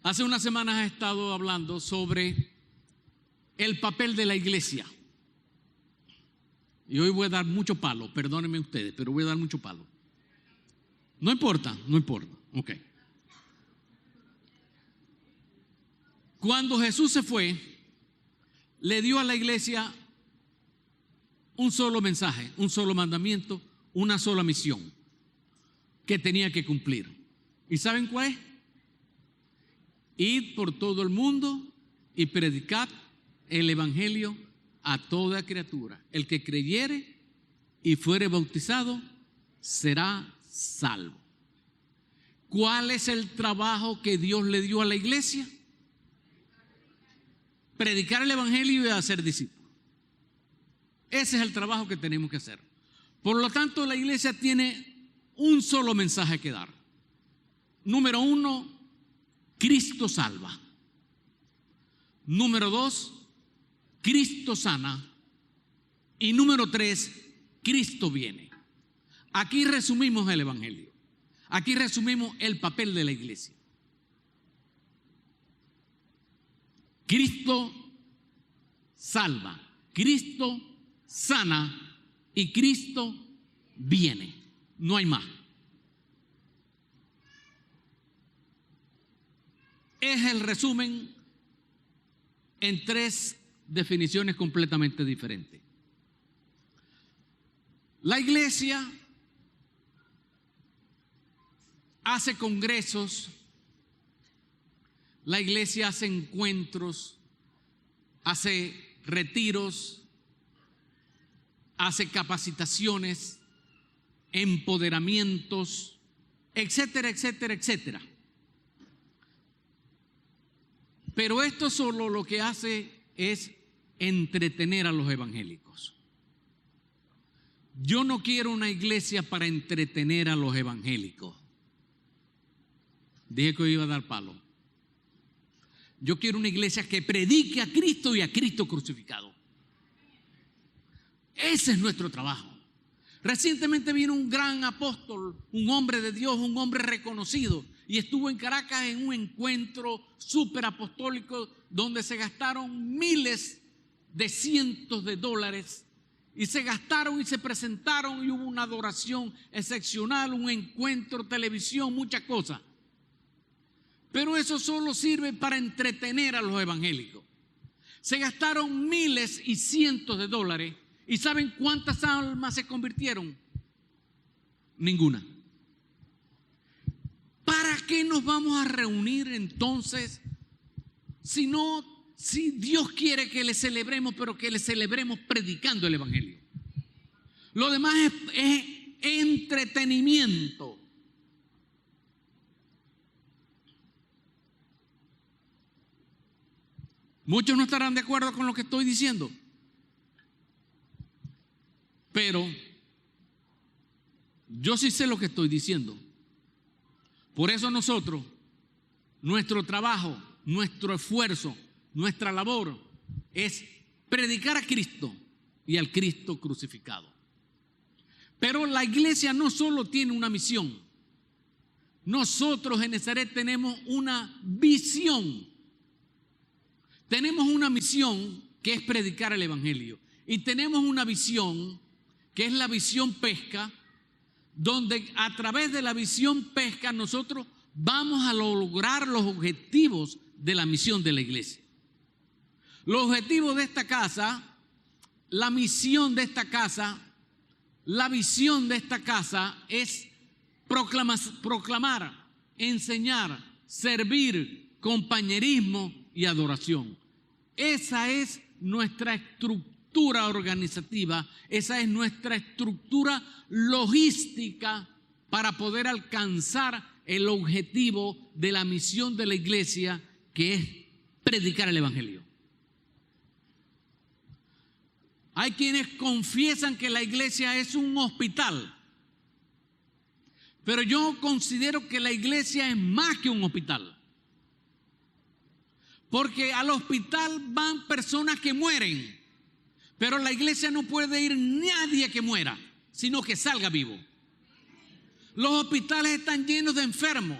Hace unas semanas he estado hablando sobre el papel de la iglesia. Y hoy voy a dar mucho palo, perdónenme ustedes, pero voy a dar mucho palo. No importa, ok. Cuando Jesús se fue, le dio a la iglesia un solo mensaje, un solo mandamiento, una sola misión que tenía que cumplir. ¿Y saben cuál es? Id por todo el mundo y predicad el evangelio a toda criatura. El que creyere y fuere bautizado será salvo. ¿Cuál es el trabajo que Dios le dio a la iglesia? Predicar el evangelio y hacer discípulos. Ese es el trabajo que tenemos que hacer. Por lo tanto, la iglesia tiene un solo mensaje que dar. Número 1, Cristo salva. Número 2, Cristo sana. Y número 3, Cristo viene. Aquí resumimos el evangelio. Aquí resumimos el papel de la iglesia. Cristo salva, Cristo sana y Cristo viene. No hay más. Es el resumen en 3 definiciones completamente diferentes. La iglesia hace congresos, la iglesia hace encuentros, hace retiros, hace capacitaciones, empoderamientos, etcétera, etcétera, etcétera. Pero esto solo lo que hace es entretener a los evangélicos. Yo no quiero una iglesia para entretener a los evangélicos. Dije que iba a dar palo. Yo quiero una iglesia que predique a Cristo y a Cristo crucificado. Ese es nuestro trabajo. Recientemente vino un gran apóstol, un hombre de Dios, un hombre reconocido, y estuvo en Caracas en un encuentro súper apostólico donde se gastaron miles de cientos de dólares y se gastaron y se presentaron y hubo una adoración excepcional, un encuentro, televisión, muchas cosas. Pero eso solo sirve para entretener a los evangélicos. Se gastaron miles y cientos de dólares. ¿Y saben cuántas almas se convirtieron? Ninguna. ¿Para qué nos vamos a reunir entonces si Dios quiere que le celebremos, pero que le celebremos predicando el evangelio? Lo demás es entretenimiento. Muchos no estarán de acuerdo con lo que estoy diciendo, pero yo sí sé lo que estoy diciendo. Por eso nosotros, nuestro trabajo, nuestro esfuerzo, nuestra labor es predicar a Cristo y al Cristo crucificado. Pero la iglesia no solo tiene una misión. Nosotros en Nazaret tenemos una visión. Tenemos una misión que es predicar el evangelio. Y tenemos una visión que es la visión pesca, donde a través de la visión pesca nosotros vamos a lograr los objetivos de la misión de la iglesia. Los objetivos de esta casa, la misión de esta casa, la visión de esta casa es proclamar, enseñar, servir, compañerismo y adoración. Esa es nuestra estructura organizativa, esa es nuestra estructura logística para poder alcanzar el objetivo de la misión de la iglesia, que es predicar el evangelio. Hay quienes confiesan que la iglesia es un hospital, pero yo considero que la iglesia es más que un hospital. Porque al hospital van personas que mueren, pero la iglesia no puede ir nadie que muera, sino que salga vivo. Los hospitales están llenos de enfermos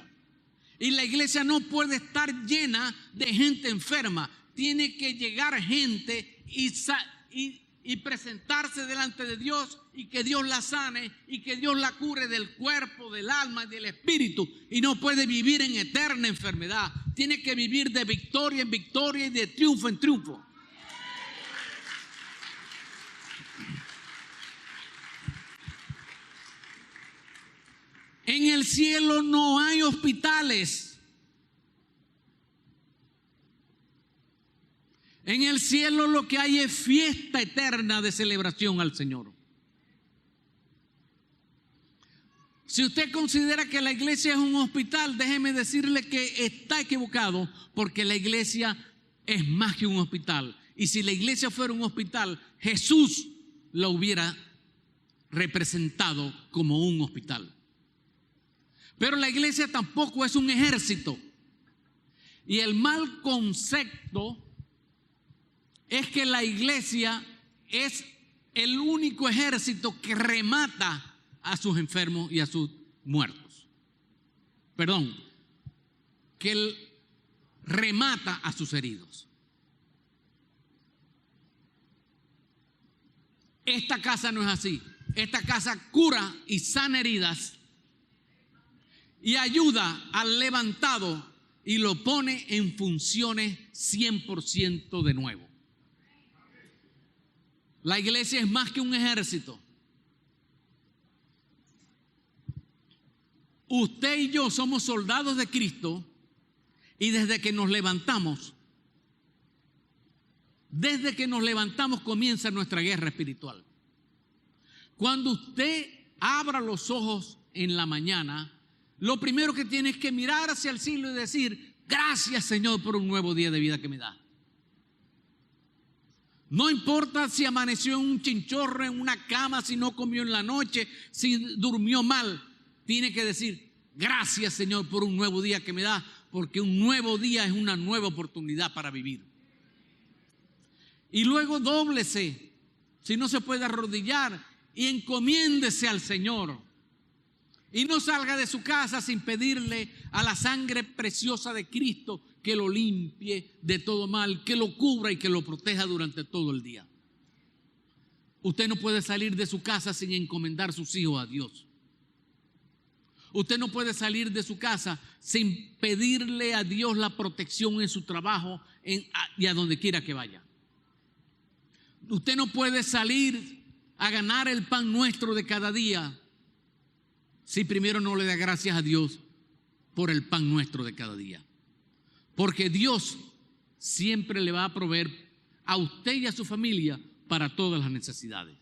Y la iglesia no puede estar llena de gente enferma. Tiene que llegar gente y presentarse delante de Dios y que Dios la sane y que Dios la cure del cuerpo, del alma y del espíritu. Y no puede vivir en eterna enfermedad. Tiene que vivir de victoria en victoria y de triunfo en triunfo. En el cielo no hay hospitales. En el cielo lo que hay es fiesta eterna de celebración al Señor. Si usted considera que la iglesia es un hospital, déjeme decirle que está equivocado, porque la iglesia es más que un hospital. Y si la iglesia fuera un hospital, Jesús la hubiera representado como un hospital. Pero la iglesia tampoco es un ejército. Y el mal concepto es que la iglesia es el único ejército que remata a sus enfermos y a sus muertos. Perdón, que él remata a sus heridos. Esta casa no es así. Esta casa cura y sana heridas y ayuda al levantado y lo pone en funciones 100% de nuevo. La iglesia es más que un ejército. Usted y yo somos soldados de Cristo y desde que nos levantamos comienza nuestra guerra espiritual. Cuando usted abra los ojos en la mañana, lo primero que tiene es que mirar hacia el cielo y decir: gracias, Señor, por un nuevo día de vida que me da. No importa si amaneció en un chinchorro, en una cama, si no comió en la noche, si durmió mal. Tiene que decir: gracias, Señor, por un nuevo día que me da, porque un nuevo día es una nueva oportunidad para vivir. Y luego dóblese, si no se puede arrodillar, y encomiéndese al Señor. Y no salga de su casa sin pedirle a la sangre preciosa de Cristo que lo limpie de todo mal, que lo cubra y que lo proteja durante todo el día. Usted no puede salir de su casa sin encomendar sus hijos a Dios. Usted no puede salir de su casa sin pedirle a Dios la protección en su trabajo y a donde quiera que vaya. Usted no puede salir a ganar el pan nuestro de cada día si primero no le da gracias a Dios por el pan nuestro de cada día. Porque Dios siempre le va a proveer a usted y a su familia para todas las necesidades.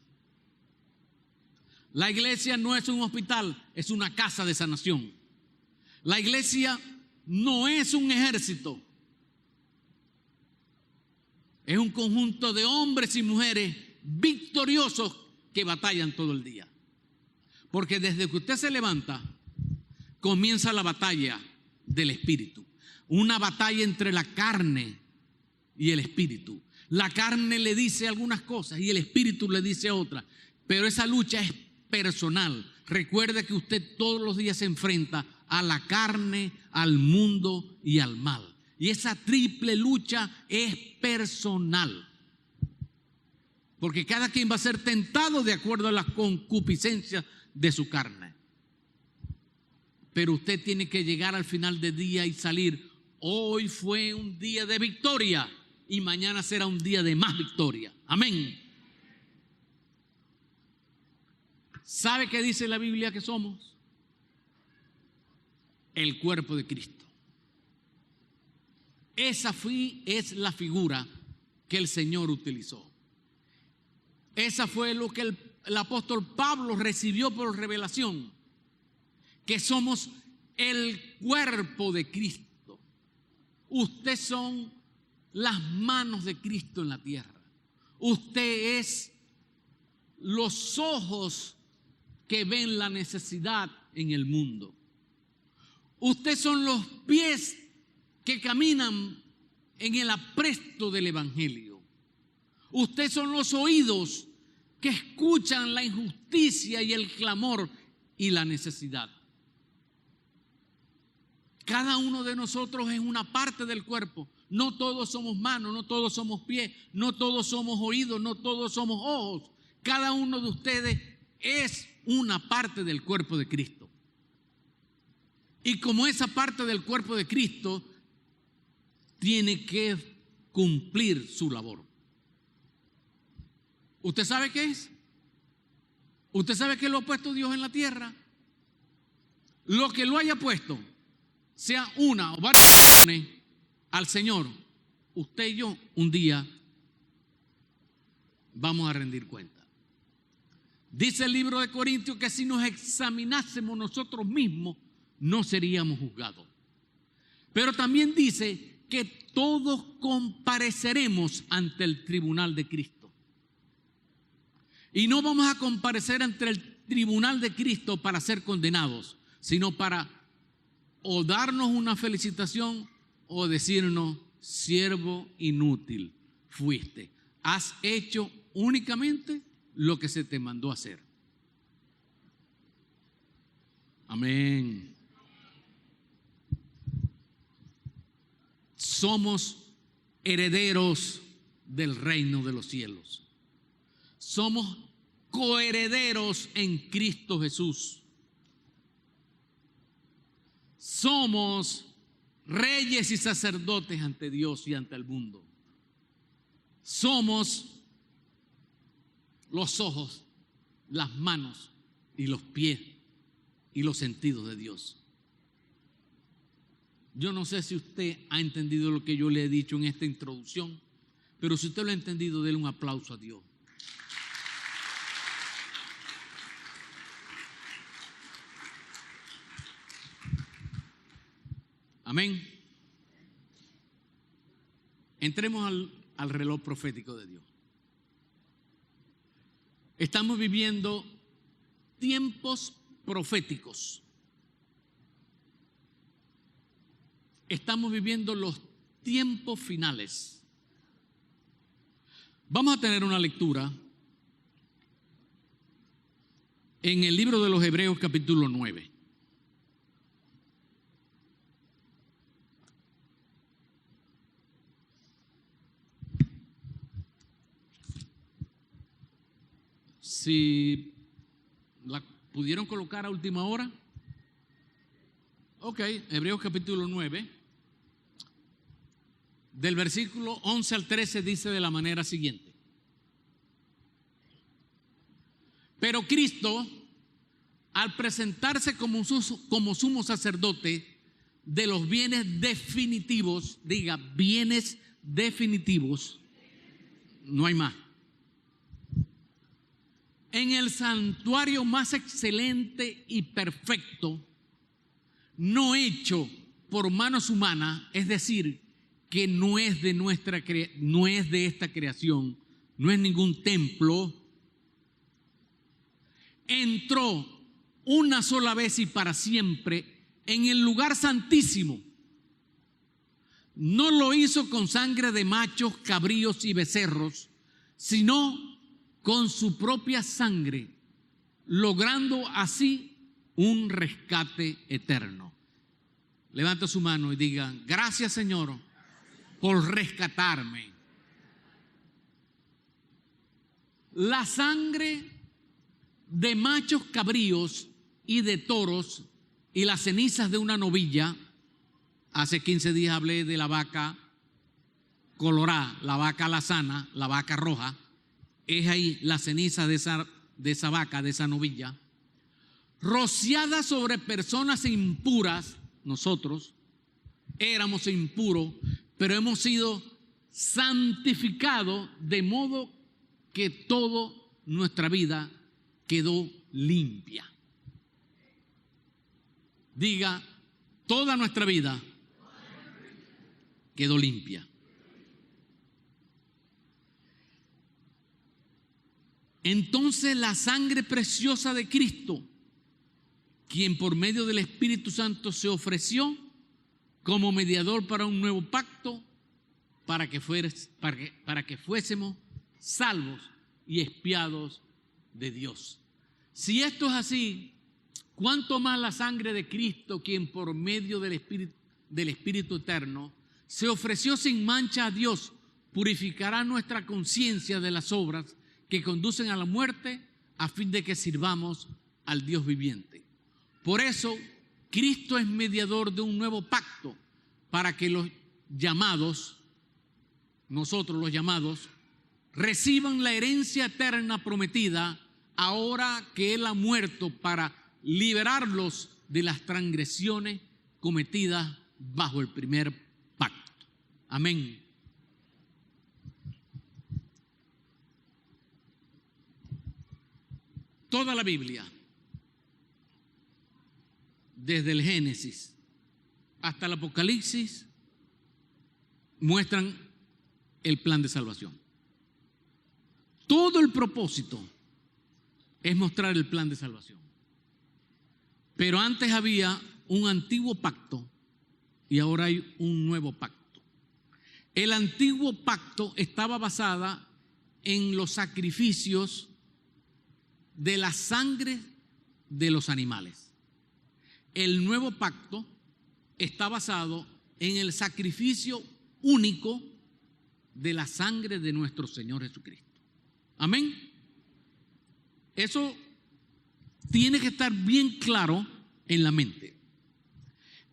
La iglesia no es un hospital, es una casa de sanación. La iglesia no es un ejército. Es un conjunto de hombres y mujeres victoriosos que batallan todo el día. Porque desde que usted se levanta, comienza la batalla del espíritu. Una batalla entre la carne y el espíritu. La carne le dice algunas cosas y el espíritu le dice otras. Pero esa lucha es personal. Recuerde que usted todos los días se enfrenta a la carne, al mundo y al mal. Y esa triple lucha es personal. Porque cada quien va a ser tentado de acuerdo a las concupiscencias de su carne. Pero usted tiene que llegar al final del día y salir: hoy fue un día de victoria y mañana será un día de más victoria. Amén. ¿Sabe qué dice la Biblia que somos? El cuerpo de Cristo. Esa es la figura que el Señor utilizó. Esa fue lo que el apóstol Pablo recibió por revelación, que somos el cuerpo de Cristo. Usted son las manos de Cristo en la tierra. Usted es los ojos que ven la necesidad en el mundo. Usted son los pies que caminan en el apresto del evangelio. Usted son los oídos que escuchan la injusticia y el clamor y la necesidad. Cada uno de nosotros es una parte del cuerpo. No todos somos manos, no todos somos pies, no todos somos oídos, no todos somos ojos. Cada uno de ustedes es una parte del cuerpo de Cristo. Y como esa parte del cuerpo de Cristo, tiene que cumplir su labor. ¿Usted sabe qué es? ¿Usted sabe qué lo ha puesto Dios en la tierra? Lo que lo haya puesto, sea una o varias razones, al Señor, usted y yo un día vamos a rendir cuenta. Dice el libro de Corintios que si nos examinásemos nosotros mismos, no seríamos juzgados. Pero también dice que todos compareceremos ante el tribunal de Cristo. Y no vamos a comparecer ante el tribunal de Cristo para ser condenados, sino para o darnos una felicitación o decirnos: siervo inútil fuiste, has hecho únicamente lo que se te mandó hacer. Amén. Somos herederos del reino de los cielos. Somos coherederos en Cristo Jesús. Somos reyes y sacerdotes ante Dios y ante el mundo. Somos los ojos, las manos y los pies y los sentidos de Dios. Yo no sé si usted ha entendido lo que yo le he dicho en esta introducción, pero si usted lo ha entendido, déle un aplauso a Dios. Amén. Entremos al reloj profético de Dios. Estamos viviendo tiempos proféticos. Estamos viviendo los tiempos finales. Vamos a tener una lectura en el libro de los Hebreos capítulo 9. Si la pudieron colocar a última hora. Ok, Hebreos capítulo 9, del versículo 11 al 13 dice de la manera siguiente: pero Cristo, al presentarse como sumo sacerdote de los bienes definitivos, diga bienes definitivos, no hay más, en el santuario más excelente y perfecto, no hecho por manos humanas, es decir, que no es de esta creación, no es ningún templo, entró una sola vez y para siempre en el lugar santísimo. No lo hizo con sangre de machos, cabríos y becerros, sino con su propia sangre, logrando así un rescate eterno. Levanta su mano y diga: gracias, Señor, por rescatarme. La sangre de machos cabríos y de toros y las cenizas de una novilla. Hace 15 días hablé de la vaca colorada, la vaca alazana, la vaca roja. Es ahí la ceniza de esa vaca, de esa novilla, rociada sobre personas impuras. Nosotros éramos impuros, pero hemos sido santificados de modo que toda nuestra vida quedó limpia. Diga: toda nuestra vida quedó limpia. Entonces la sangre preciosa de Cristo, quien por medio del Espíritu Santo se ofreció como mediador para un nuevo pacto, para que fuésemos salvos y expiados de Dios. Si esto es así, cuánto más la sangre de Cristo, quien por medio del Espíritu eterno se ofreció sin mancha a Dios, purificará nuestra conciencia de las obras que conducen a la muerte, a fin de que sirvamos al Dios viviente. Por eso, Cristo es mediador de un nuevo pacto, para que los llamados, nosotros los llamados, reciban la herencia eterna prometida, ahora que Él ha muerto para liberarlos de las transgresiones cometidas bajo el primer pacto. Amén. Toda la Biblia, desde el Génesis hasta el Apocalipsis, muestran el plan de salvación. Todo el propósito es mostrar el plan de salvación. Pero antes había un antiguo pacto y ahora hay un nuevo pacto. El antiguo pacto estaba basado en los sacrificios de la sangre de los animales. El nuevo pacto está basado en el sacrificio único de la sangre de nuestro Señor Jesucristo. Amén. Eso tiene que estar bien claro en la mente.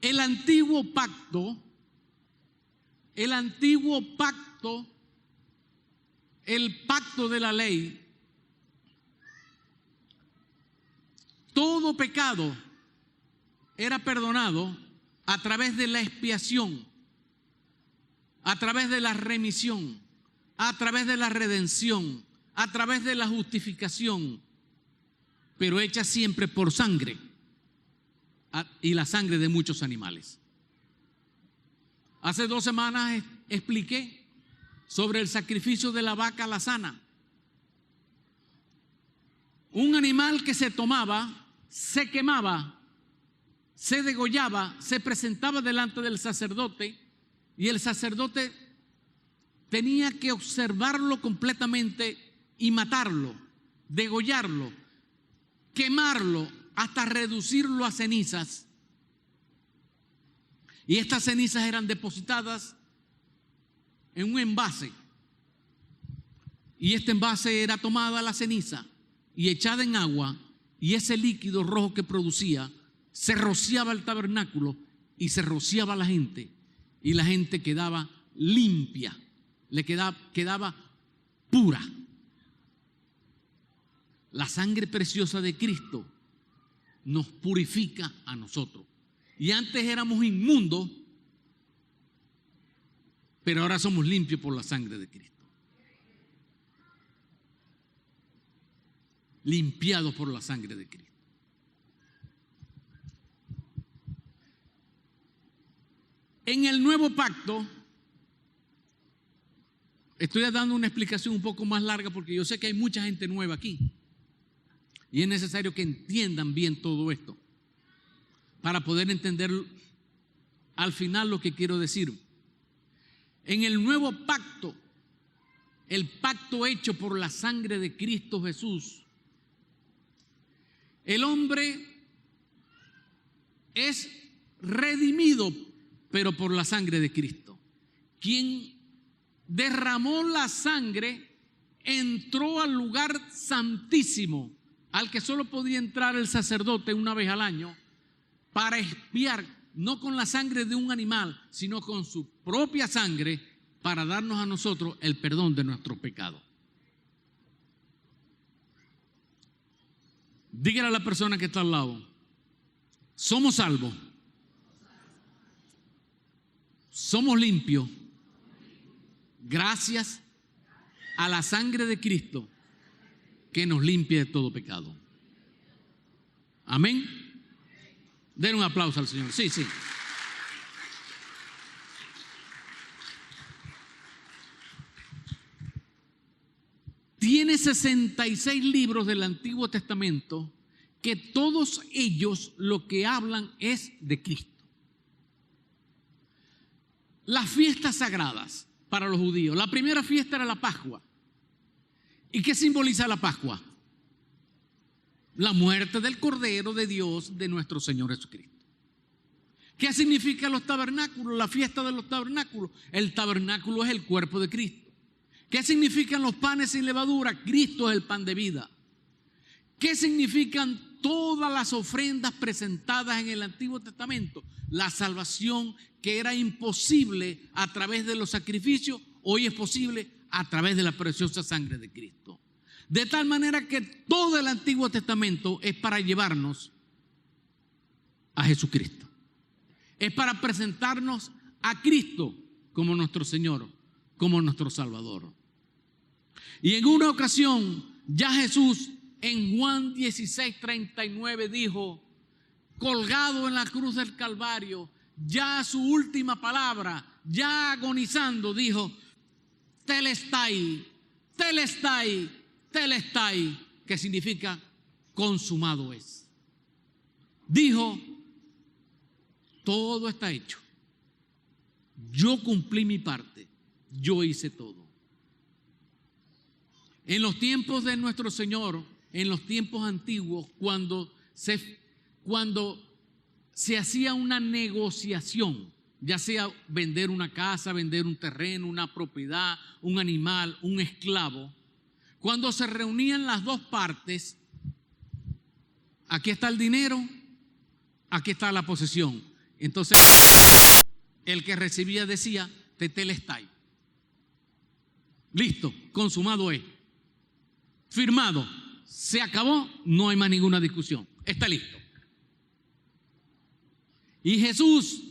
El antiguo pacto, el pacto de la ley, todo pecado era perdonado a través de la expiación, a través de la remisión, a través de la redención, a través de la justificación, pero hecha siempre por sangre y la sangre de muchos animales. Hace 2 semanas expliqué sobre el sacrificio de la vaca alazana. Un animal que se tomaba, se quemaba, se degollaba, se presentaba delante del sacerdote y el sacerdote tenía que observarlo completamente y matarlo, degollarlo, quemarlo hasta reducirlo a cenizas. Y estas cenizas eran depositadas en un envase. Y este envase era tomada la ceniza y echada en agua, y ese líquido rojo que producía se rociaba el tabernáculo y se rociaba a la gente, y la gente quedaba limpia, quedaba pura. La sangre preciosa de Cristo nos purifica a nosotros. Y antes éramos inmundos, pero ahora somos limpios por la sangre de Cristo. Limpiados por la sangre de Cristo. En el nuevo pacto, estoy dando una explicación un poco más larga porque yo sé que hay mucha gente nueva aquí y es necesario que entiendan bien todo esto para poder entender al final lo que quiero decir. En el nuevo pacto, el pacto hecho por la sangre de Cristo Jesús, el hombre es redimido, pero por la sangre de Cristo. Quien derramó la sangre entró al lugar santísimo, al que solo podía entrar el sacerdote una vez al año, para expiar, no con la sangre de un animal, sino con su propia sangre, para darnos a nosotros el perdón de nuestros pecados. Dígale a la persona que está al lado: somos salvos, somos limpios, gracias a la sangre de Cristo que nos limpia de todo pecado. Amén. Den un aplauso al Señor. Sí, sí. Tiene 66 libros del Antiguo Testamento que todos ellos lo que hablan es de Cristo. Las fiestas sagradas para los judíos. La primera fiesta era la Pascua. ¿Y qué simboliza la Pascua? La muerte del Cordero de Dios, de nuestro Señor Jesucristo. ¿Qué significa los tabernáculos? La fiesta de los tabernáculos. El tabernáculo es el cuerpo de Cristo. ¿Qué significan los panes sin levadura? Cristo es el pan de vida. ¿Qué significan todas las ofrendas presentadas en el Antiguo Testamento? La salvación que era imposible a través de los sacrificios, hoy es posible a través de la preciosa sangre de Cristo. De tal manera que todo el Antiguo Testamento es para llevarnos a Jesucristo. Es para presentarnos a Cristo como nuestro Señor, como nuestro Salvador. Y en una ocasión, ya Jesús en Juan 16:39 dijo, colgado en la cruz del Calvario, ya su última palabra, ya agonizando, dijo, telestai, telestai, telestai, que significa consumado es. Dijo, todo está hecho. Yo cumplí mi parte, yo hice todo. En los tiempos de nuestro Señor, en los tiempos antiguos, cuando se hacía una negociación, ya sea vender una casa, vender un terreno, una propiedad, un animal, un esclavo, cuando se reunían las dos partes, aquí está el dinero, aquí está la posesión. Entonces, el que recibía decía, tetelestai. Listo, consumado es. Firmado, se acabó, no hay más ninguna discusión, está listo. Y Jesús,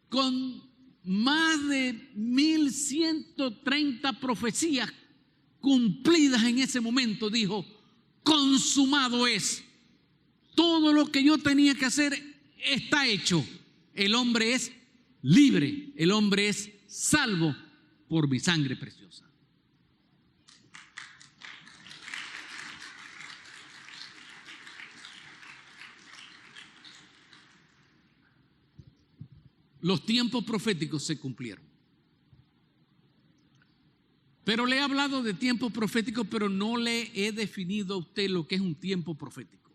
con más de 1130 profecías cumplidas en ese momento, dijo, consumado es. Todo lo que yo tenía que hacer está hecho. El hombre es libre, el hombre es salvo por mi sangre preciosa. Los tiempos proféticos se cumplieron. Pero le he hablado de tiempos proféticos, pero no le he definido a usted lo que es un tiempo profético.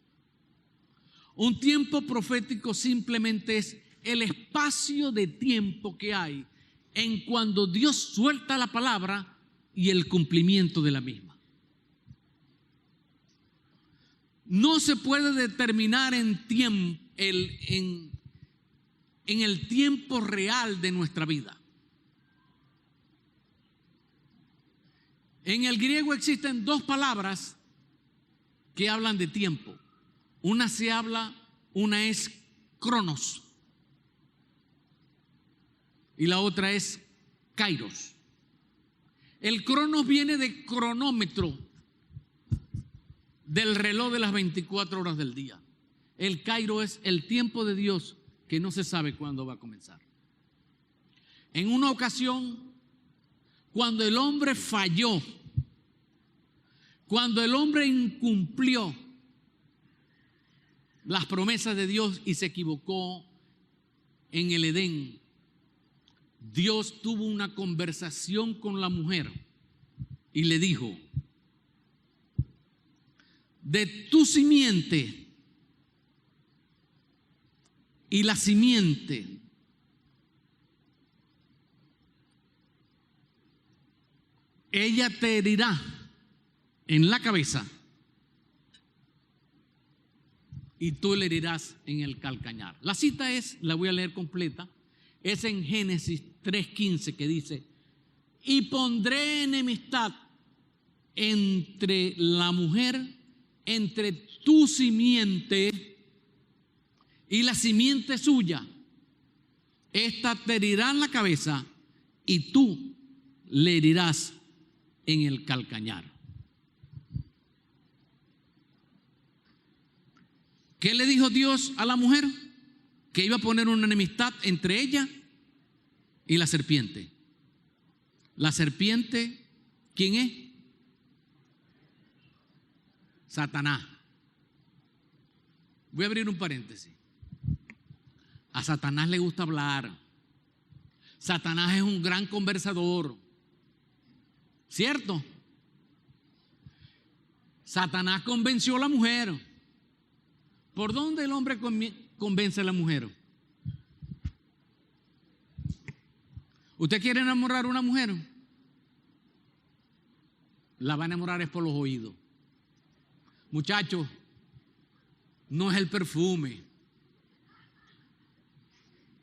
Un tiempo profético simplemente es el espacio de tiempo que hay en cuando Dios suelta la palabra y el cumplimiento de la misma. No se puede determinar en el tiempo real de nuestra vida. En el griego existen dos palabras que hablan de tiempo. Una es cronos y la otra es kairos. El cronos viene de cronómetro, del reloj de las 24 horas del día. El kairos es el tiempo de Dios que no se sabe cuándo va a comenzar. En una ocasión, cuando el hombre falló, cuando el hombre incumplió las promesas de Dios y se equivocó en el Edén, Dios tuvo una conversación con la mujer y le dijo, de tu simiente y la simiente ella te herirá en la cabeza y tú le herirás en el calcañar. La cita la voy a leer completa, es en Génesis 3:15 que dice, y pondré enemistad entre la mujer, entre tu simiente y la simiente suya. Esta te herirá en la cabeza y tú le herirás en el calcañar. ¿Qué le dijo Dios a la mujer? Que iba a poner una enemistad entre ella y la serpiente. La serpiente, ¿quién es? Satanás. Voy a abrir un paréntesis. A Satanás le gusta hablar. Satanás es un gran conversador. ¿Cierto? Satanás convenció a la mujer. ¿Por dónde el hombre convence a la mujer? ¿Usted quiere enamorar a una mujer? La va a enamorar es por los oídos. Muchachos, no es el perfume,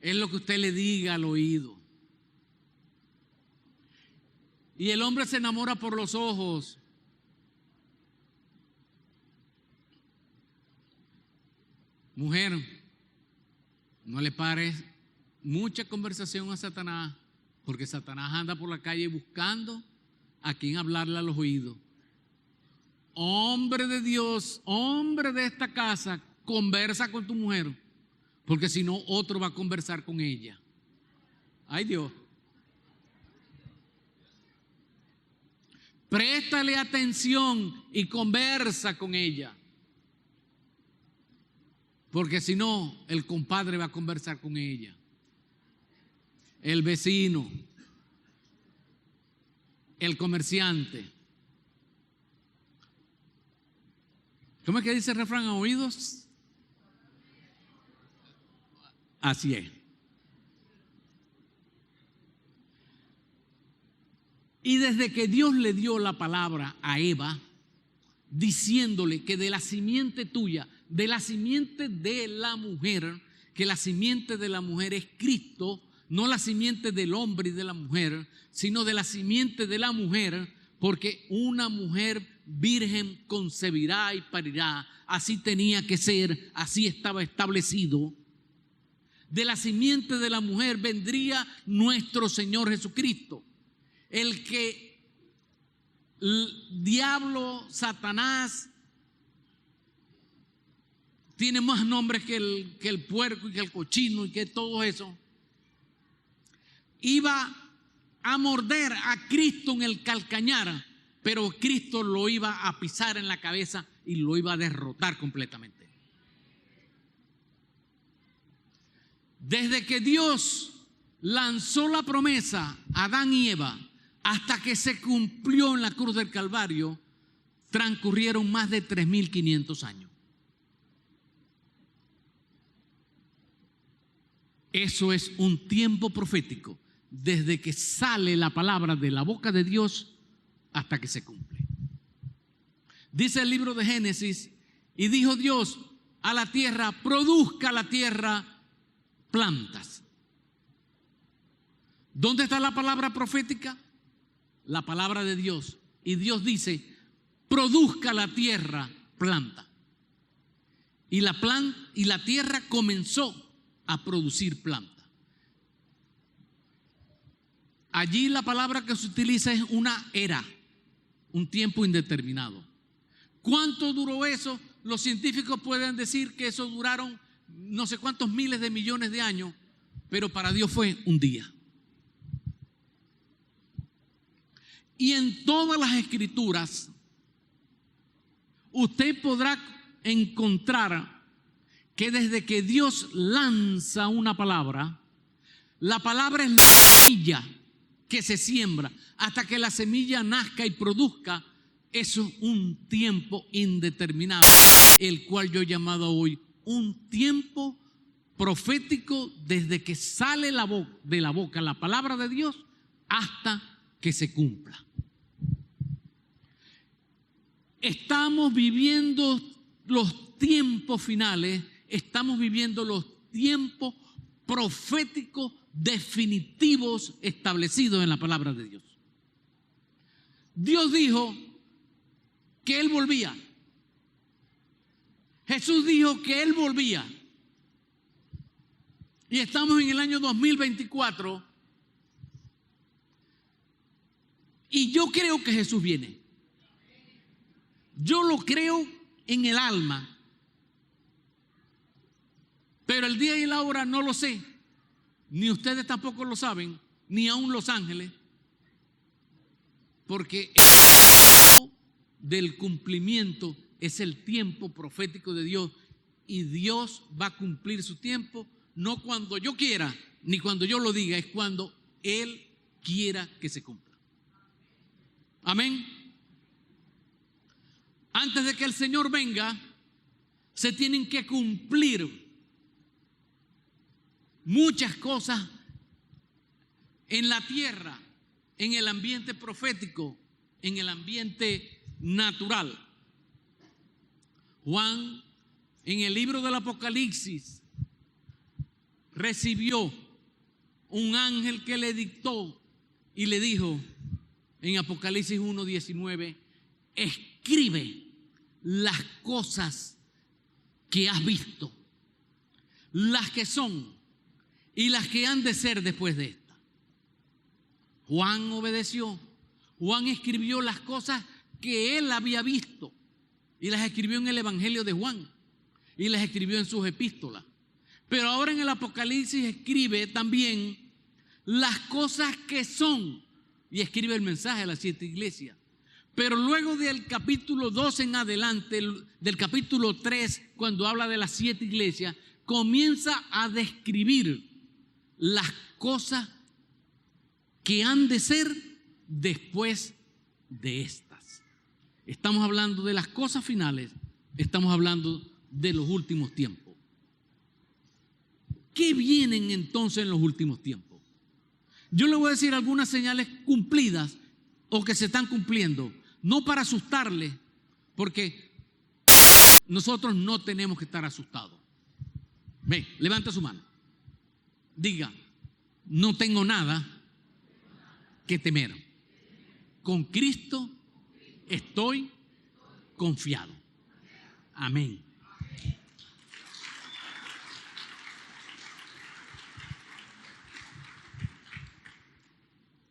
es lo que usted le diga al oído. Y el hombre se enamora por los ojos. Mujer, no le pares mucha conversación a Satanás, porque Satanás anda por la calle buscando a quien hablarle a los oídos. Hombre de Dios, hombre de esta casa, conversa con tu mujer, porque si no, otro va a conversar con ella. Ay, Dios. Préstale atención y conversa con ella, porque si no, el compadre va a conversar con ella, el vecino, el comerciante. ¿Cómo es que dice el refrán? ¿A oídos? Así es. Y desde que Dios le dio la palabra a Eva, diciéndole que de la simiente tuya, de la simiente de la mujer, que la simiente de la mujer es Cristo, no la simiente del hombre y de la mujer, sino de la simiente de la mujer, porque una mujer virgen concebirá y parirá. Así tenía que ser, así estaba establecido. De la simiente de la mujer vendría nuestro Señor Jesucristo. El que el diablo, Satanás, tiene más nombres que el puerco y que el cochino y que todo eso, iba a morder a Cristo en el calcañar, pero Cristo lo iba a pisar en la cabeza y lo iba a derrotar completamente. Desde que Dios lanzó la promesa a Adán y Eva hasta que se cumplió en la cruz del Calvario, transcurrieron más de 3.500 años. Eso es un tiempo profético, desde que sale la palabra de la boca de Dios hasta que se cumple. Dice el libro de Génesis: y dijo Dios a la tierra, produzca la tierra plantas. ¿Dónde está la palabra profética? La palabra de Dios. Y Dios dice, produzca la tierra planta. Y la tierra comenzó a producir planta. Allí la palabra que se utiliza es una era, un tiempo indeterminado. ¿Cuánto duró eso? Los científicos pueden decir que eso duraron no sé cuántos miles de millones de años, pero para Dios fue un día. Y en todas las escrituras usted podrá encontrar que desde que Dios lanza una palabra, la palabra es la semilla que se siembra hasta que la semilla nazca y produzca. Eso es un tiempo indeterminado, el cual yo he llamado hoy un tiempo profético, desde que sale de la boca la palabra de Dios hasta que se cumpla. Estamos viviendo los tiempos finales, estamos viviendo los tiempos proféticos definitivos establecidos en la palabra de Dios. Dios dijo que Él volvía. Jesús dijo que Él volvía. Y estamos en el año 2024. Y yo creo que Jesús viene. Yo lo creo en el alma. Pero el día y la hora no lo sé. Ni ustedes tampoco lo saben, ni aún los ángeles. Porque el tiempo del cumplimiento es el tiempo profético de Dios. Y Dios va a cumplir su tiempo, no cuando yo quiera, ni cuando yo lo diga, es cuando Él quiera que se cumpla. Amén. Antes de que el Señor venga, se tienen que cumplir muchas cosas en la tierra, en el ambiente profético, en el ambiente natural. Juan, en el libro del Apocalipsis, recibió un ángel que le dictó y le dijo en Apocalipsis 1:19, escribe las cosas que has visto, las que son y las que han de ser después de esta. Juan obedeció. Juan escribió las cosas que él había visto y las escribió en el Evangelio de Juan y las escribió en sus epístolas. Pero ahora en el Apocalipsis escribe también las cosas que son y escribe el mensaje a las 7 iglesias. Pero luego del capítulo 2 en adelante, del capítulo 3, cuando habla de las 7 iglesias, comienza a describir las cosas que han de ser después de estas. Estamos hablando de las cosas finales, estamos hablando de los últimos tiempos. ¿Qué vienen entonces en los últimos tiempos? Yo le voy a decir algunas señales cumplidas o que se están cumpliendo, no para asustarles, porque nosotros no tenemos que estar asustados. Ve, levanta su mano. Diga, no tengo nada que temer. Con Cristo estoy confiado. Amén.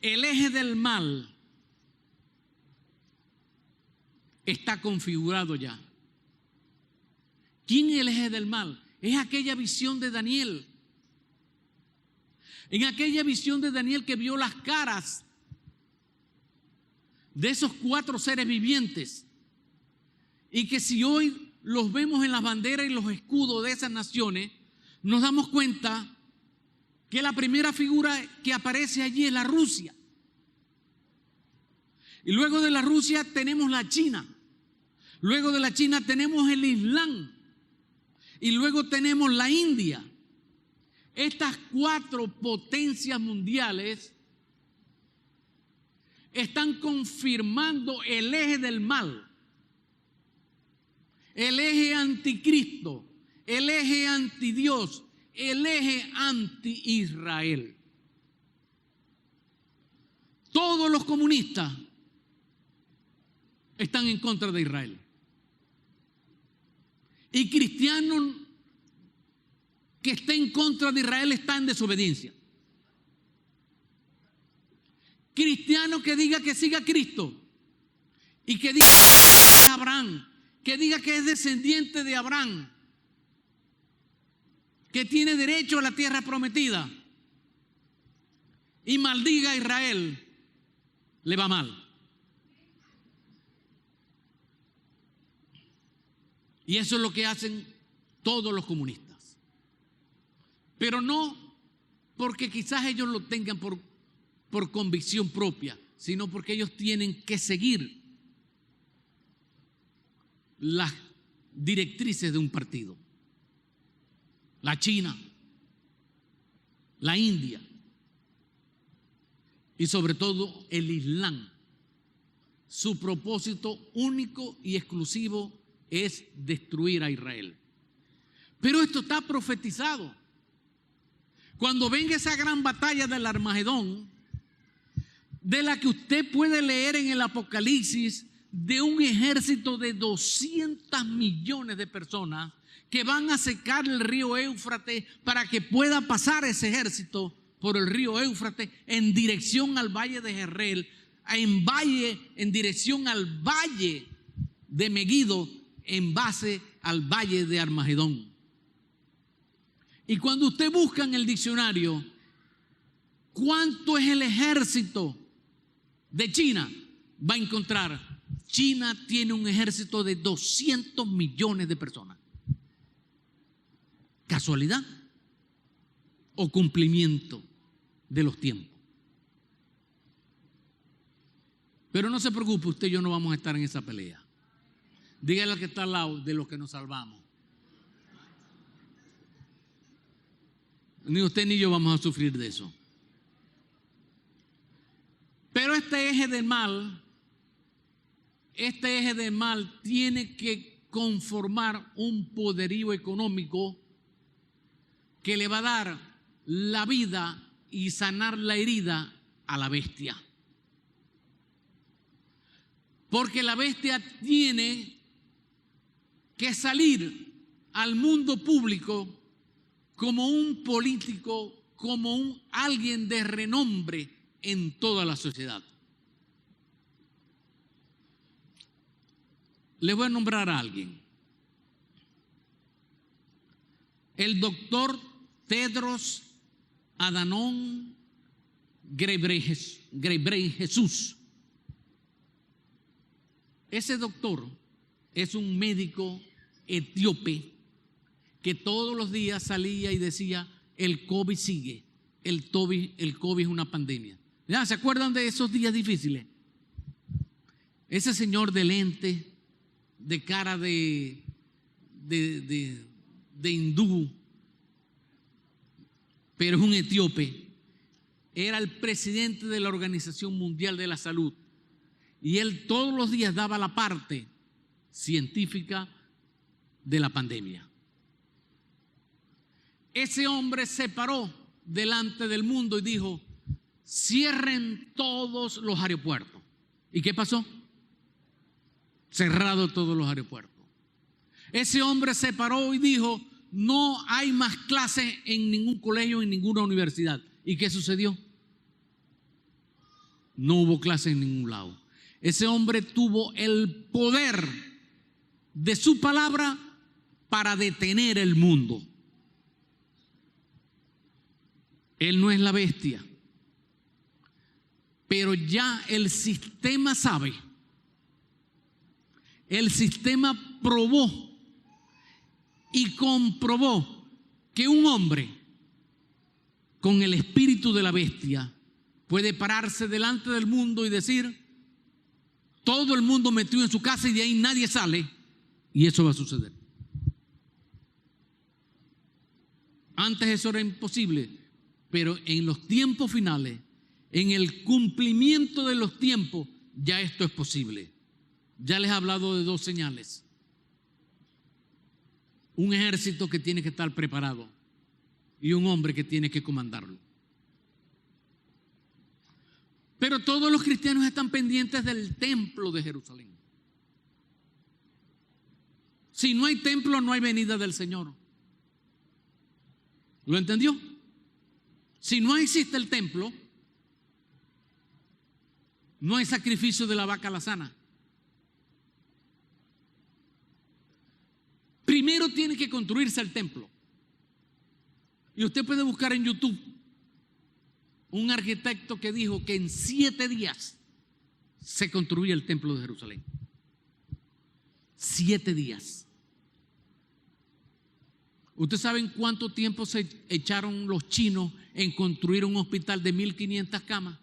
El eje del mal está configurado ya. ¿Quién es el eje del mal? Es aquella visión de Daniel. En aquella visión de Daniel que vio las caras de esos 4 seres vivientes, y que si hoy los vemos en las banderas y los escudos de esas naciones, nos damos cuenta que la primera figura que aparece allí es la Rusia. Y luego de la Rusia tenemos la China. Luego de la China tenemos el Islam. Y luego tenemos la India. Estas 4 potencias mundiales están confirmando el eje del mal, el eje anticristo, el eje antidios, el eje anti-Israel. Todos los comunistas están en contra de Israel. Y cristianos que estén en contra de Israel están en desobediencia. Cristiano que diga que siga a Cristo y que diga que es Abraham, que diga que es descendiente de Abraham, que tiene derecho a la tierra prometida y maldiga a Israel, le va mal. Y eso es lo que hacen todos los comunistas. Pero no porque quizás ellos lo tengan por convicción propia, sino porque ellos tienen que seguir las directrices de un partido. La China, la India y sobre todo el Islam. Su propósito único y exclusivo es destruir a Israel. Pero esto está profetizado. Cuando venga esa gran batalla del Armagedón, de la que usted puede leer en el Apocalipsis, de un ejército de 200 millones de personas que van a secar el río Éufrates para que pueda pasar ese ejército por el río Éufrates en dirección al valle de Jezreel, en dirección al valle de Megiddo, en base al valle de Armagedón. Y cuando usted busca en el diccionario cuánto es el ejército de China, va a encontrar China tiene un ejército de 200 millones de personas. ¿Casualidad o cumplimiento de los tiempos? Pero no se preocupe, usted y yo no vamos a estar en esa pelea. Dígale al que está al lado, de los que nos salvamos. Ni usted ni yo vamos a sufrir de eso. Pero este eje del mal tiene que conformar un poderío económico que le va a dar la vida y sanar la herida a la bestia. Porque la bestia tiene que salir al mundo público como un político, como alguien de renombre en toda la sociedad. Le voy a nombrar a alguien. El doctor Tedros Adhanom Ghebreyesus. Ese doctor es un médico etíope que todos los días salía y decía: el COVID sigue, el COVID es una pandemia. ¿Ya se acuerdan de esos días difíciles? Ese señor de lente, de cara de hindú, pero es un etíope, era el presidente de la Organización Mundial de la Salud, y él todos los días daba la parte científica de la pandemia. Ese hombre se paró delante del mundo y dijo: cierren todos los aeropuertos. ¿Y qué pasó? Cerrado todos los aeropuertos. Ese hombre se paró y dijo: no hay más clases en ningún colegio, en ninguna universidad. ¿Y qué sucedió? No hubo clases en ningún lado. Ese hombre tuvo el poder de su palabra para detener el mundo. Él no es la bestia, pero ya el sistema sabe. El sistema probó y comprobó que un hombre con el espíritu de la bestia puede pararse delante del mundo y decir: todo el mundo metido en su casa y de ahí nadie sale, y eso va a suceder. Antes eso era imposible, pero en los tiempos finales, en el cumplimiento de los tiempos, ya esto es posible. Ya les he hablado de dos señales. Un ejército que tiene que estar preparado y un hombre que tiene que comandarlo. Pero todos los cristianos están pendientes del templo de Jerusalén. Si no hay templo, no hay venida del Señor. ¿Lo entendió? Si no existe el templo, no hay sacrificio de la vaca alazana. Primero tiene que construirse el templo. Y usted puede buscar en YouTube un arquitecto que dijo que en 7 días se construía el templo de Jerusalén. 7 días. ¿Ustedes saben cuánto tiempo se echaron los chinos en construir un hospital de 1.500 camas?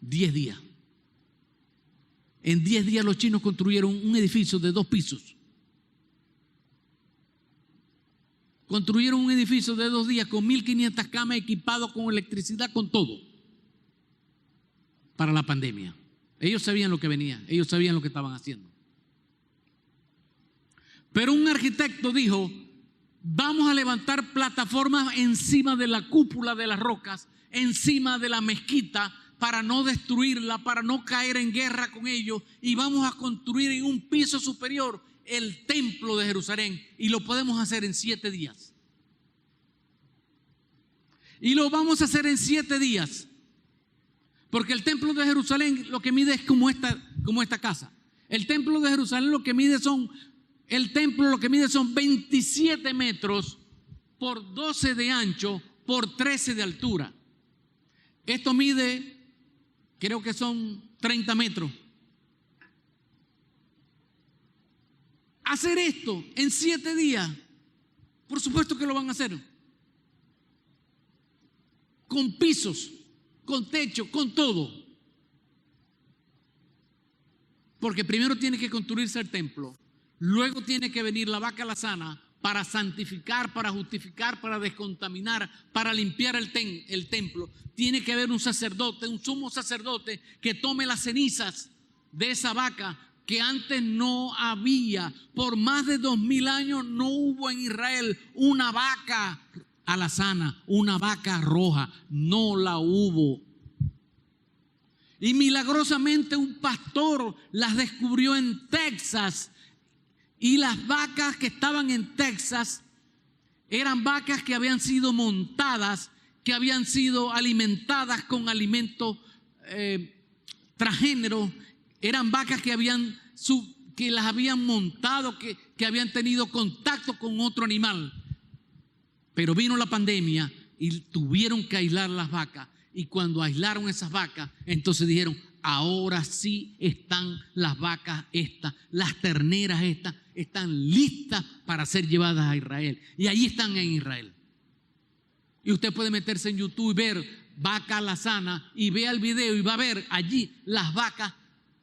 10 días. En 10 días los chinos construyeron un edificio de 2 pisos. Construyeron un edificio de 2 días con 1.500 camas, equipado con electricidad, con todo, para la pandemia. Ellos sabían lo que venía, ellos sabían lo que estaban haciendo. Pero un arquitecto dijo: vamos a levantar plataformas encima de la cúpula de las rocas, encima de la mezquita, para no destruirla, para no caer en guerra con ellos, y vamos a construir en un piso superior el templo de Jerusalén, y lo podemos hacer en 7 días. Y lo vamos a hacer en 7 días, porque el templo de Jerusalén lo que mide es como esta casa. El templo de Jerusalén lo que mide son 27 metros por 12 de ancho por 13 de altura. Esto mide, creo que son 30 metros. Hacer esto en 7 días, por supuesto que lo van a hacer. Con pisos, con techo, con todo. Porque primero tiene que construirse el templo, luego tiene que venir la vaca alazana para santificar, para justificar, para descontaminar, para limpiar el templo. Tiene que haber un sacerdote, un sumo sacerdote que tome las cenizas de esa vaca que antes no había. Por más de 2000 años no hubo en Israel una vaca alazana, una vaca roja, no la hubo. Y milagrosamente un pastor las descubrió en Texas. Y las vacas que estaban en Texas eran vacas que habían sido montadas, que habían sido alimentadas con alimentos transgéneros. Eran vacas que las habían montado, que habían tenido contacto con otro animal. Pero vino la pandemia y tuvieron que aislar las vacas. Y cuando aislaron esas vacas, entonces dijeron, ahora sí están las vacas estas, las terneras estas, están listas para ser llevadas a Israel. Y ahí están en Israel. Y usted puede meterse en YouTube y ver vaca alazana y vea el video y va a ver allí las vacas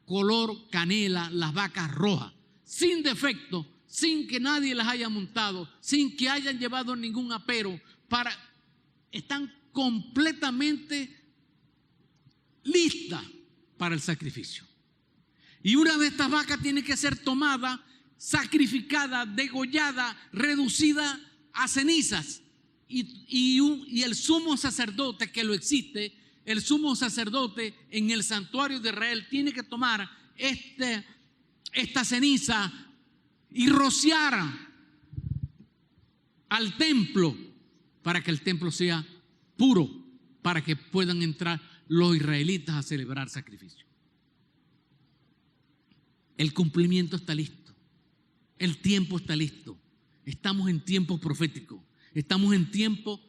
color canela, las vacas rojas, sin defecto, sin que nadie las haya montado, sin que hayan llevado ningún apero, están completamente listas para el sacrificio. Y una de estas vacas tiene que ser tomada, sacrificada, degollada, reducida a cenizas. Y el sumo sacerdote que lo existe, el sumo sacerdote en el santuario de Israel tiene que tomar esta ceniza y rociar al templo para que el templo sea puro, para que puedan entrar los israelitas a celebrar sacrificio. El cumplimiento está listo, el tiempo está listo. Estamos en tiempo profético, estamos en tiempo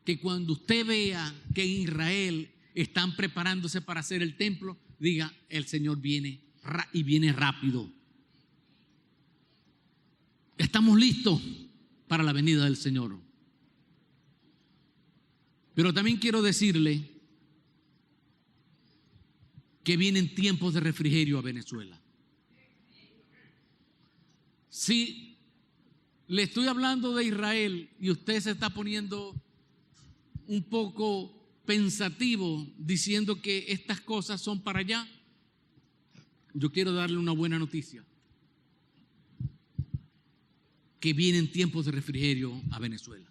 que cuando usted vea que en Israel están preparándose para hacer el templo, diga, el Señor viene y viene rápido. Estamos listos para la venida del Señor. Pero también quiero decirle que vienen tiempos de refrigerio a Venezuela. Si le estoy hablando de Israel y usted se está poniendo un poco pensativo diciendo que estas cosas son para allá, yo quiero darle una buena noticia: que vienen tiempos de refrigerio a Venezuela.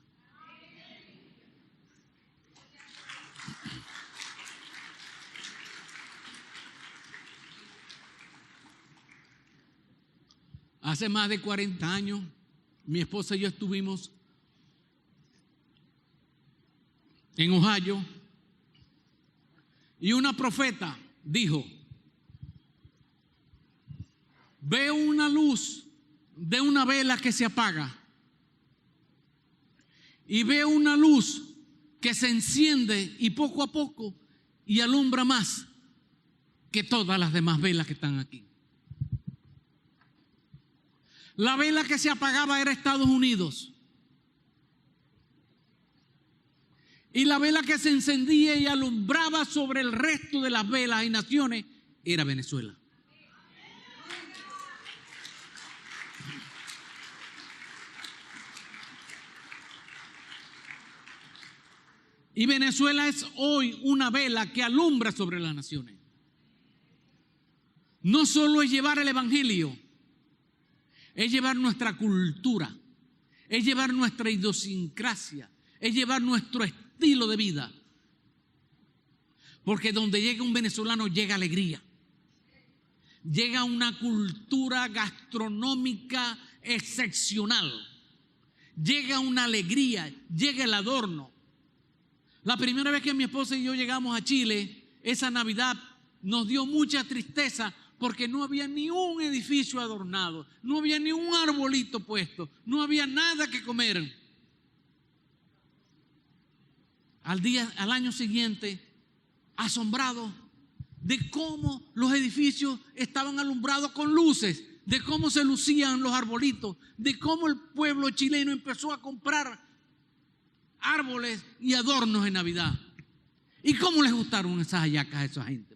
Hace más de 40 años, mi esposa y yo estuvimos en Ohio y una profeta dijo: veo una luz de una vela que se apaga y veo una luz que se enciende y poco a poco y alumbra más que todas las demás velas que están aquí. La vela que se apagaba era Estados Unidos. Y la vela que se encendía y alumbraba sobre el resto de las velas y naciones era Venezuela. Y Venezuela es hoy una vela que alumbra sobre las naciones. No solo es llevar el evangelio, es llevar nuestra cultura, es llevar nuestra idiosincrasia, es llevar nuestro estilo de vida. Porque donde llega un venezolano llega alegría, llega una cultura gastronómica excepcional, llega una alegría, llega el adorno. La primera vez que mi esposa y yo llegamos a Chile, esa Navidad nos dio mucha tristeza porque no había ni un edificio adornado, no había ni un arbolito puesto, no había nada que comer. Al año siguiente, asombrado de cómo los edificios estaban alumbrados con luces, de cómo se lucían los arbolitos, de cómo el pueblo chileno empezó a comprar árboles y adornos en Navidad. ¿Y cómo les gustaron esas hallacas a esa gente?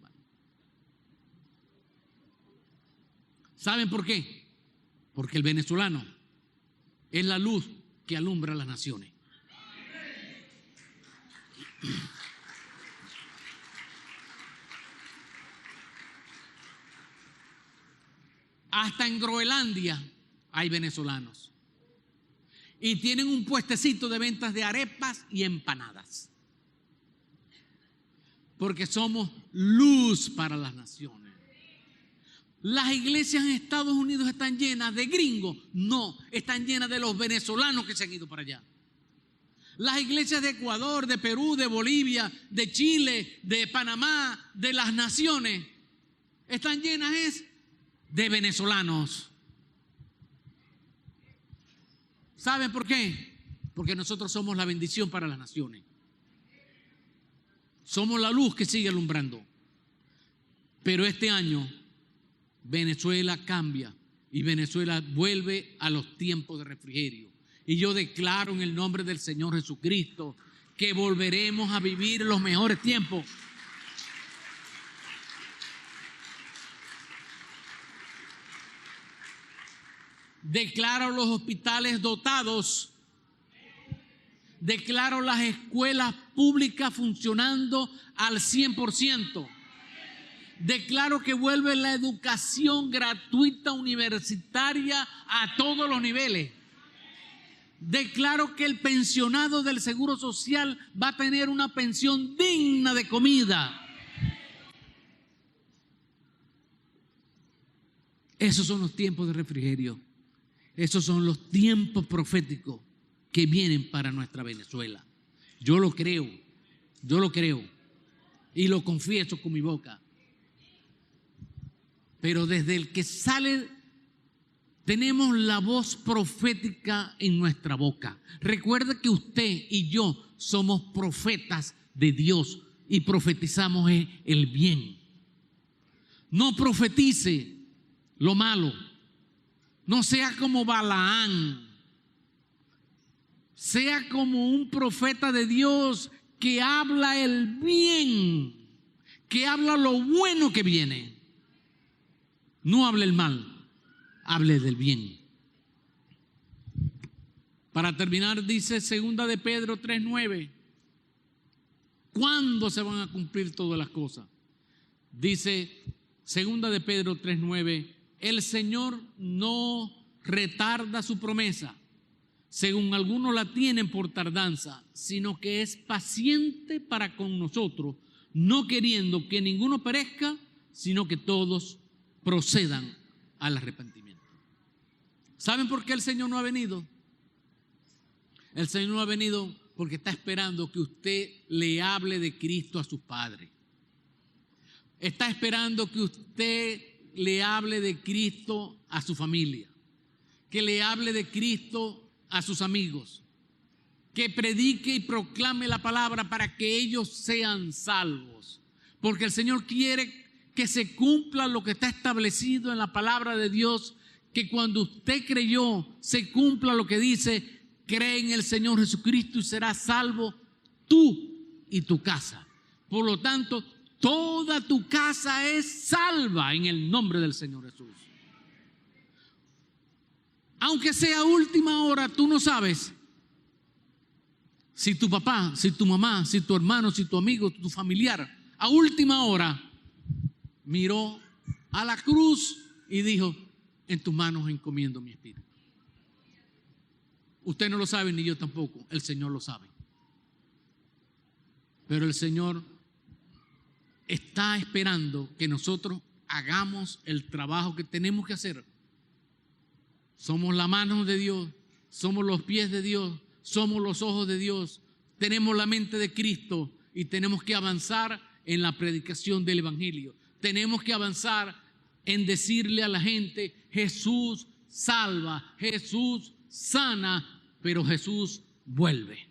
¿Saben por qué? Porque el venezolano es la luz que alumbra a las naciones. Hasta en Groenlandia hay venezolanos. Y tienen un puestecito de ventas de arepas y empanadas. Porque somos luz para las naciones. Las iglesias en Estados Unidos están llenas de gringos. No, están llenas de los venezolanos que se han ido para allá. Las iglesias de Ecuador, de Perú, de Bolivia, de Chile, de Panamá, de las naciones, están llenas de venezolanos. ¿Saben por qué? Porque nosotros somos la bendición para las naciones. Somos la luz que sigue alumbrando. Pero este año Venezuela cambia y Venezuela vuelve a los tiempos de refrigerio. Y yo declaro en el nombre del Señor Jesucristo que volveremos a vivir los mejores tiempos. Declaro los hospitales dotados. Declaro las escuelas públicas funcionando al 100%. Declaro que vuelve la educación gratuita universitaria a todos los niveles. Declaro que el pensionado del Seguro Social va a tener una pensión digna de comida. Esos son los tiempos de refrigerio. Esos son los tiempos proféticos que vienen para nuestra Venezuela. Yo lo creo y lo confieso con mi boca. Pero desde el que sale, tenemos la voz profética en nuestra boca. Recuerda que usted y yo somos profetas de Dios y profetizamos el bien. No profetice lo malo. No sea como Balaán. Sea como un profeta de Dios que habla el bien, que habla lo bueno que viene. No hable el mal, hable del bien. Para terminar, dice 2 de Pedro 3:9. ¿Cuándo se van a cumplir todas las cosas? Dice 2 de Pedro 3:9. El Señor no retarda su promesa, según algunos la tienen por tardanza, sino que es paciente para con nosotros, no queriendo que ninguno perezca, sino que todos procedan al arrepentimiento. ¿Saben por qué el Señor no ha venido? El Señor no ha venido porque está esperando que usted le hable de Cristo a sus padres. Está esperando que usted le hable de Cristo a su familia, que le hable de Cristo a sus amigos, que predique y proclame la palabra para que ellos sean salvos. Porque el Señor quiere que se cumpla lo que está establecido en la palabra de Dios, que cuando usted creyó se cumpla lo que dice: cree en el Señor Jesucristo y serás salvo tú y tu casa. Por lo tanto, toda tu casa es salva en el nombre del Señor Jesús. Aunque sea última hora, tú no sabes si tu papá, si tu mamá, si tu hermano, si tu amigo, tu familiar, a última hora miró a la cruz y dijo: en tus manos encomiendo mi espíritu. Usted no lo sabe, ni yo tampoco. El Señor lo sabe. Pero el Señor está esperando que nosotros hagamos el trabajo que tenemos que hacer. Somos la mano de Dios, somos los pies de Dios, somos los ojos de Dios, tenemos la mente de Cristo y tenemos que avanzar en la predicación del Evangelio. Tenemos que avanzar en decirle a la gente: Jesús salva, Jesús sana, pero Jesús vuelve.